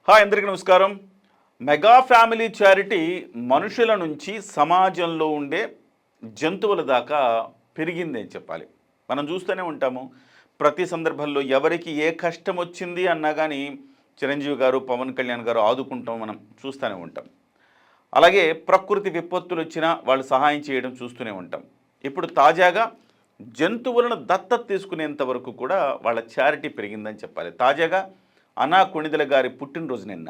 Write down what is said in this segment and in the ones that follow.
Hi అందరికీ నమస్కారం. Mega family charity మనుషుల నుంచి సమాజంలో ఉండే జంతువుల దాకా పెరిగింది అని చెప్పాలి. మనం చూస్తూనే ఉంటాము. ప్రతి సందర్భంలో ఎవరికి ఏ కష్టం వచ్చింది అన్నా కానీ చిరంజీవి గారు, పవన్ కళ్యాణ్ గారు ఆదుకుంటాం మనం చూస్తూనే ఉంటాం. అలాగే ప్రకృతి విపత్తులు వచ్చినా వాళ్ళు సహాయం చేయడం చూస్తూనే ఉంటాం. ఇప్పుడు తాజాగా జంతువులను దత్తత తీసుకునేంత వరకు కూడా వాళ్ళ చారిటీ పెరిగిందని చెప్పాలి. తాజాగా అనా కొణిదెల గారి పుట్టినరోజు నిన్న.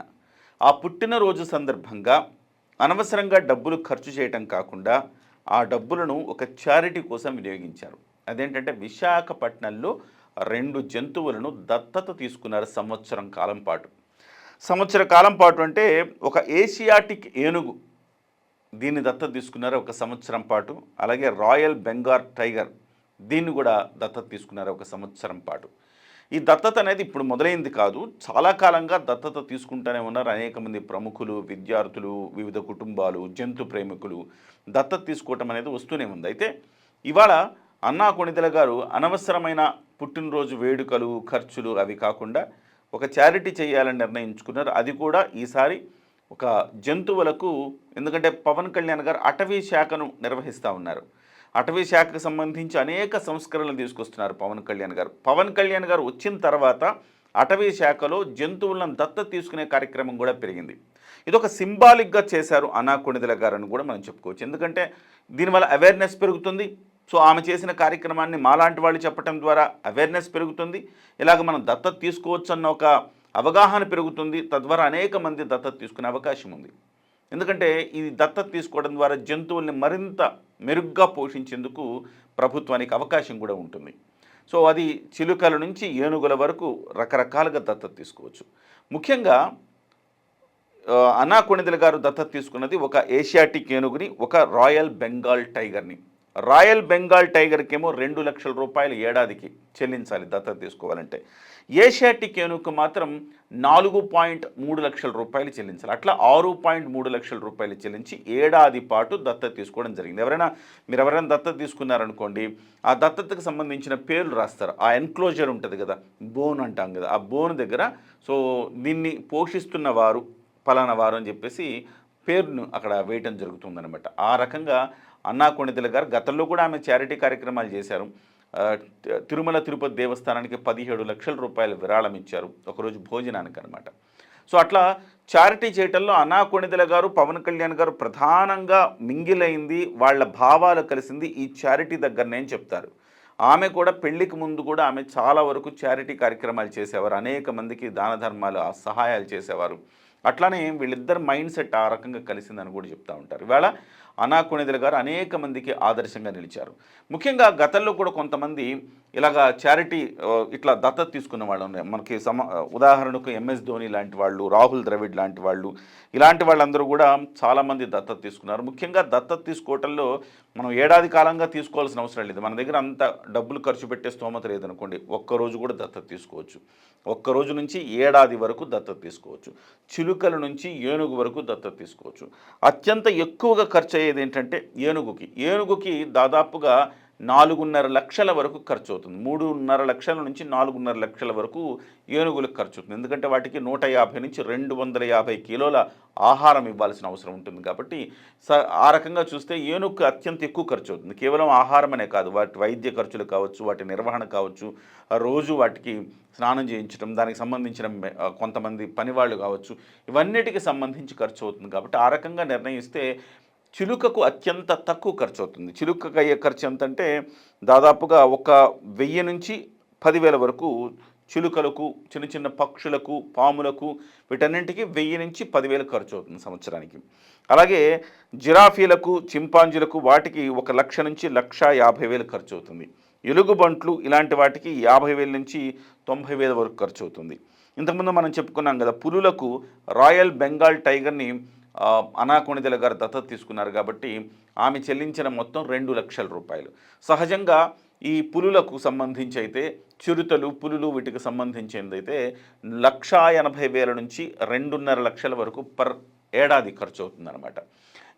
ఆ పుట్టినరోజు సందర్భంగా అనవసరంగా డబ్బులు ఖర్చు చేయటం కాకుండా ఆ డబ్బులను ఒక చారిటీ కోసం వినియోగించారు. అదేంటంటే విశాఖపట్నంలో 2 జంతువులను దత్తత తీసుకున్నారు సంవత్సరం కాలం పాటు. సంవత్సర కాలం పాటు అంటే ఒక ఏషియాటిక్ ఏనుగు దీన్ని దత్తత తీసుకున్నారు ఒక సంవత్సరం పాటు. అలాగే రాయల్ బెంగాల్ టైగర్ దీన్ని కూడా దత్తత తీసుకున్నారు ఒక సంవత్సరం పాటు. ఈ దత్తత అనేది ఇప్పుడు మొదలైంది కాదు, చాలా కాలంగా దత్తత తీసుకుంటూనే ఉన్నారు అనేక మంది ప్రముఖులు, విద్యార్థులు, వివిధ కుటుంబాలు, జంతు ప్రేమికులు దత్తత తీసుకోవటం అనేది వస్తూనే ఉంది. అయితే ఇవాళ అన్నా కొణిదెల గారు అనవసరమైన పుట్టినరోజు వేడుకలు, ఖర్చులు అవి కాకుండా ఒక చారిటీ చేయాలని నిర్ణయించుకున్నారు. అది కూడా ఈసారి ఒక జంతువులకు, ఎందుకంటే పవన్ కళ్యాణ్ గారు అటవీ శాఖను నిర్వహిస్తూ ఉన్నారు. అటవీ శాఖకు సంబంధించి అనేక సంస్కరణలు తీసుకొస్తున్నారు పవన్ కళ్యాణ్ గారు. పవన్ కళ్యాణ్ గారు వచ్చిన తర్వాత అటవీ శాఖలో జంతువులను దత్తత తీసుకునే కార్యక్రమం కూడా పెరిగింది. ఇది ఒక సింబాలిక్గా చేశారు అనా కొణిదెల గారు అని కూడా మనం చెప్పుకోవచ్చు. ఎందుకంటే దీనివల్ల అవేర్నెస్ పెరుగుతుంది. సో ఆమె చేసిన కార్యక్రమాన్ని మాలాంటి వాళ్ళు చెప్పడం ద్వారా అవేర్నెస్ పెరుగుతుంది. ఇలాగ మనం దత్తత తీసుకోవచ్చు అన్న ఒక అవగాహన పెరుగుతుంది. తద్వారా అనేక మంది దత్తత తీసుకునే అవకాశం ఉంది. ఎందుకంటే ఈ దత్తత తీసుకోవడం ద్వారా జంతువుల్ని మరింత మెరుగ్గా పోషించేందుకు ప్రభుత్వానికి అవకాశం కూడా ఉంటుంది. సో అది చిలుకల నుంచి ఏనుగుల వరకు రకరకాలుగా దత్తత తీసుకోవచ్చు. ముఖ్యంగా అనా కొణిదెల గారు దత్తత తీసుకున్నది ఒక ఏషియాటిక్ ఏనుగుని, ఒక రాయల్ బెంగాల్ టైగర్ని. రాయల్ బెంగాల్ టైగర్కి ఏమో 2 లక్షల రూపాయలు ఏడాదికి చెల్లించాలి దత్తత తీసుకోవాలంటే. ఏషియాటిక్ ఏనుగుకు మాత్రం 4.3 లక్షల రూపాయలు చెల్లించాలి. అట్లా 6.3 లక్షల రూపాయలు చెల్లించి ఏడాది పాటు దత్తత తీసుకోవడం జరిగింది. మీరు ఎవరైనా దత్తత తీసుకున్నారనుకోండి, ఆ దత్తతకు సంబంధించిన పేర్లు రాస్తారు. ఆ ఎన్క్లోజర్ ఉంటుంది కదా, బోన్ అంటాం కదా, ఆ బోన్ దగ్గర సో దీన్ని పోషిస్తున్న వారు పలానా వారు అని చెప్పేసి పేరును అక్కడ వేయటం జరుగుతుందనమాట. ఆ రకంగా అన్నా కొణిదెల గారు గతంలో కూడా ఆమె చారిటీ కార్యక్రమాలు చేశారు. తిరుమల తిరుపతి దేవస్థానానికి 17 లక్షల రూపాయలు విరాళం ఇచ్చారు ఒకరోజు భోజనానికి అనమాట. సో అట్లా చారిటీ చేయటంలో అనా కొణిదెల గారు, పవన్ కళ్యాణ్ గారు ప్రధానంగా మింగిలైంది, వాళ్ళ భావాలు కలిసింది ఈ చారిటీ దగ్గరనే అని చెప్తారు. ఆమె కూడా పెళ్లికి ముందు కూడా ఆమె చాలా వరకు చారిటీ కార్యక్రమాలు చేసేవారు. అనేక మందికి దాన ధర్మాలు, సహాయాలు చేసేవారు. అట్లానే వీళ్ళిద్దరు మైండ్ సెట్ ఆ రకంగా కలిసిందని కూడా చెప్తూ ఉంటారు. ఇవాళ అనా కొణిదెల గారు అనేక మందికి ఆదర్శంగా నిలిచారు. ముఖ్యంగా గతంలో కూడా కొంతమంది ఇలాగా చారిటీ ఇట్లా దత్తత తీసుకున్న వాళ్ళు ఉన్నాయి. మనకి ఉదాహరణకు ఎంఎస్ ధోని లాంటి వాళ్ళు, రాహుల్ ద్రవిడ్ లాంటి వాళ్ళు, ఇలాంటి వాళ్ళందరూ కూడా చాలామంది దత్తత తీసుకున్నారు. ముఖ్యంగా దత్తత తీసుకోవటంలో మనం ఏడాది కాలంగా తీసుకోవాల్సిన అవసరం లేదు. మన దగ్గర అంత డబ్బులు ఖర్చు పెట్టే స్తోమత లేదనుకోండి, ఒక్కరోజు కూడా దత్తత తీసుకోవచ్చు. ఒక్కరోజు నుంచి ఏడాది వరకు దత్తత తీసుకోవచ్చు. చిలుకల నుంచి ఏనుగు వరకు దత్తత తీసుకోవచ్చు. అత్యంత ఎక్కువగా ఖర్చు అయ్యేది ఏంటంటే ఏనుగుకి దాదాపుగా 4.5 లక్షల వరకు ఖర్చు అవుతుంది. 3.5 లక్షల నుంచి 4.5 లక్షల వరకు ఏనుగులకు ఖర్చు అవుతుంది. ఎందుకంటే వాటికి 150 నుంచి 250 కిలోల ఆహారం ఇవ్వాల్సిన అవసరం ఉంటుంది. కాబట్టి ఆ రకంగా చూస్తే ఏనుగుకి అత్యంత ఎక్కువ ఖర్చు అవుతుంది. కేవలం ఆహారం అనే కాదు, వాటి వైద్య ఖర్చులు కావచ్చు, వాటి నిర్వహణ కావచ్చు, రోజు వాటికి స్నానం చేయించడం, దానికి సంబంధించిన కొంతమంది పనివాళ్ళు కావచ్చు, ఇవన్నిటికి సంబంధించి ఖర్చు అవుతుంది. కాబట్టి ఆ రకంగా నిర్ణయిస్తే చిలుకకు అత్యంత తక్కువ ఖర్చు అవుతుంది. చిలుకకు అయ్యే ఖర్చు ఎంతంటే దాదాపుగా 1000 నుంచి 10,000 వరకు చిలుకలకు, చిన్న చిన్న పక్షులకు, పాములకు, వీటన్నింటికి 1000 నుంచి 10,000 ఖర్చు అవుతుంది సంవత్సరానికి. అలాగే జిరాఫీలకు, చింపాంజీలకు వాటికి 1 లక్ష నుంచి 1,50,000 ఖర్చు అవుతుంది. ఎలుగుబంట్లు ఇలాంటి వాటికి 50,000 నుంచి 90,000 వరకు ఖర్చు అవుతుంది. ఇంతకుముందు మనం చెప్పుకున్నాం కదా, పులులకు రాయల్ బెంగాల్ టైగర్ని అనా కొణిదెల గారు దత్తత తీసుకున్నారు కాబట్టి ఆమె చెల్లించిన మొత్తం 2 లక్షల రూపాయలు. సహజంగా ఈ పులులకు సంబంధించి అయితే, చిరుతలు, పులులు వీటికి సంబంధించిందైతే 1,80,000 నుంచి 2.5 లక్షల వరకు ఏడాది ఖర్చు అవుతుందన్నమాట.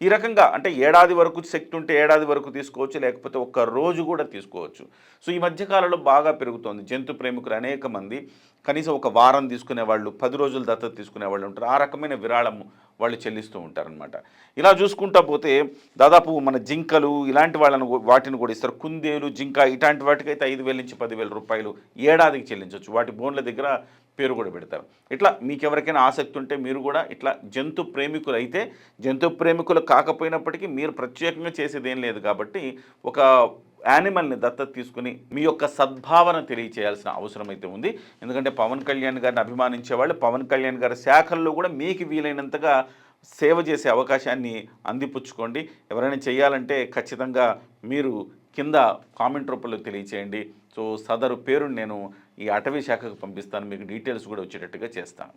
ఈ రకంగా అంటే ఏడాది వరకు శక్తి ఉంటే ఏడాది వరకు తీసుకోవచ్చు, లేకపోతే ఒక్క రోజు కూడా తీసుకోవచ్చు. సో ఈ మధ్య కాలంలో బాగా పెరుగుతోంది. జంతు ప్రేమికులు అనేక మంది కనీసం ఒక వారం తీసుకునేవాళ్ళు, 10 రోజులు దత్తత తీసుకునేవాళ్ళు ఉంటారు. ఆ రకమైన విరాళం వాళ్ళు చెల్లిస్తూ ఉంటారనమాట. ఇలా చూసుకుంటా పోతే దాదాపు మన జింకలు ఇలాంటి వాటిని కూడా ఇస్తారు. కుందేలు, జింక ఇలాంటి వాటికైతే 5,000 నుంచి 10,000 రూపాయలు ఏడాదికి చెల్లించవచ్చు. వాటి బోన్ల దగ్గర పేరు కూడా పెడతారు. ఇట్లా మీకు ఎవరికైనా ఆసక్తి ఉంటే మీరు కూడా ఇట్లా జంతు ప్రేమికులు అయితే, జంతు ప్రేమికులు కాకపోయినప్పటికీ మీరు ప్రత్యేకంగా చేసేది ఏం లేదు కాబట్టి ఒక యానిమల్ని దత్తత తీసుకుని మీ యొక్క సద్భావన తెలియచేయాల్సిన అవసరం అయితే ఉంది. ఎందుకంటే పవన్ కళ్యాణ్ గారిని అభిమానించే వాళ్ళు పవన్ కళ్యాణ్ గారి శాఖల్లో కూడా మీకు వీలైనంతగా సేవ చేసే అవకాశాన్ని అందిపుచ్చుకోండి. ఎవరైనా చేయాలంటే ఖచ్చితంగా మీరు కింద కామెంట్ రూపంలో తెలియచేయండి. సో సదరు పేరుని నేను ఈ అటవీ శాఖకు పంపిస్తాను. మీకు డీటెయిల్స్ కూడా వచ్చేటట్టుగా చేస్తాను.